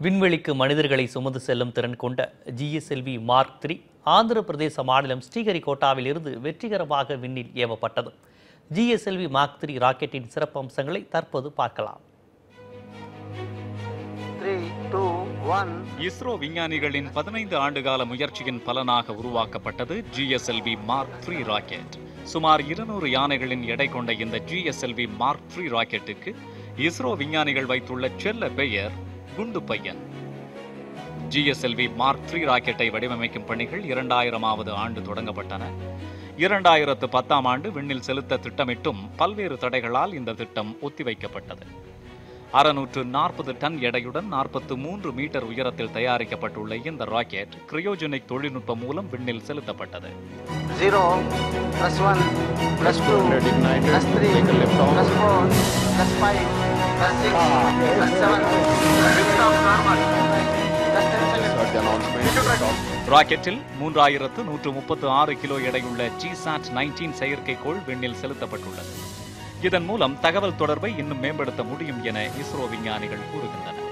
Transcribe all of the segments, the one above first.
விண்வெளிக்கு மனிதர்களை சுமந்து செல்லும் திறன் கொண்ட GSLV Mark 3 ஆந்திர பிரதேச மாநிலம் ஸ்ரீஹரிகோட்டாவில் இருந்து வெற்றிகரமாக விண்ணில் ஏவப்பட்டது. GSLV Mark 3 ராக்கெட்டின் சிறப்பம்சங்களை தற்போது பார்க்கலாம். இஸ்ரோ விஞ்ஞானிகளின் 15 ஆண்டுகால முயற்சியின் பலனாக உருவாக்கப்பட்டது GSLV Mark 3 ராக்கெட். சுமார் 200 யானைகளின் எடை கொண்ட இந்த GSLV Mark 3 ராக்கெட்டுக்கு இஸ்ரோ விஞ்ஞானிகள் வைத்துள்ள செல்ல பெயர் குண்டு பையன். GSLV Mark 3 ராக்கெட்டை வடிவமைக்கும் பணிகள் 2000ஆவது ஆண்டு தொடங்கப்பட்டன. 2010ஆம் ஆண்டு விண்ணில் செலுத்த திட்டமிட்டும் பல்வேறு தடைகளால் இந்த திட்டம் ஒத்திவைக்கப்பட்டது. 640 டன் எடையுடன் 43 மீட்டர் உயரத்தில் தயாரிக்கப்பட்டுள்ள இந்த ராக்கெட் கிரையோஜெனிக் தொழில்நுட்பம் மூலம் விண்ணில் செலுத்தப்பட்டது. 0 + 1 + 2 + 3 + 4 + 5 + 6 + 7 ராக்கெட்டில் 3136 கிலோ எடையுள்ள GSAT-19 செயற்கைக்கோள் விண்ணில் செலுத்தப்பட்டுள்ளது. இதன் மூலம் தகவல் தொடர்பை இன்னும் மேம்படுத்த முடியும் என இஸ்ரோ விஞ்ஞானிகள் கூறுகின்றனர்.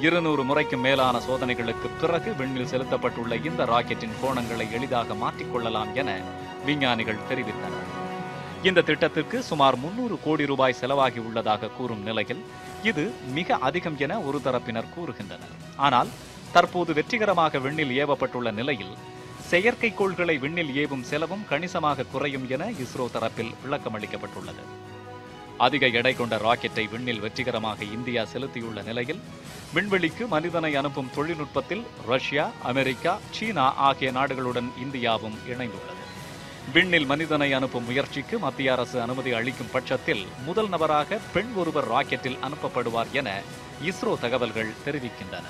200 முறைக்கும் மேலான சோதனைகளுக்கு பிறகு விண்ணில் செலுத்தப்பட்டுள்ள இந்த ராக்கெட்டின் கோணங்களை எளிதாக மாற்றிக்கொள்ளலாம் என விஞ்ஞானிகள் தெரிவித்தனர். இந்த திட்டத்திற்கு சுமார் 300 கோடி ரூபாய் செலவாகி உள்ளதாக கூறும் நிலையில் இது மிக அதிகம் என ஒரு தரப்பினர் கூறுகின்றனர். ஆனால் தற்போது வெற்றிகரமாக விண்ணில் ஏவப்பட்டுள்ள நிலையில் செயற்கைக்கோள்களை விண்ணில் ஏவும் செலவும் கணிசமாக குறையும் என இஸ்ரோ தரப்பில் விளக்கமளிக்கப்பட்டுள்ளது. அதிக எடை கொண்ட ராக்கெட்டை விண்ணில் வெற்றிகரமாக இந்தியா செலுத்தியுள்ள நிலையில் விண்வெளிக்கு மனிதனை அனுப்பும் தொழில்நுட்பத்தில் ரஷ்யா, அமெரிக்கா, சீனா ஆகிய நாடுகளுடன் இந்தியாவும் இணைந்துள்ளது. விண்ணில் மனிதனை அனுப்பும் முயற்சிக்கு மத்திய அரசு அனுமதி அளிக்கும் பட்சத்தில் முதல் நபராக பெண் ஒருவர் ராக்கெட்டில் அனுப்பப்படுவார் என இஸ்ரோ தகவல்கள் தெரிவிக்கின்றன.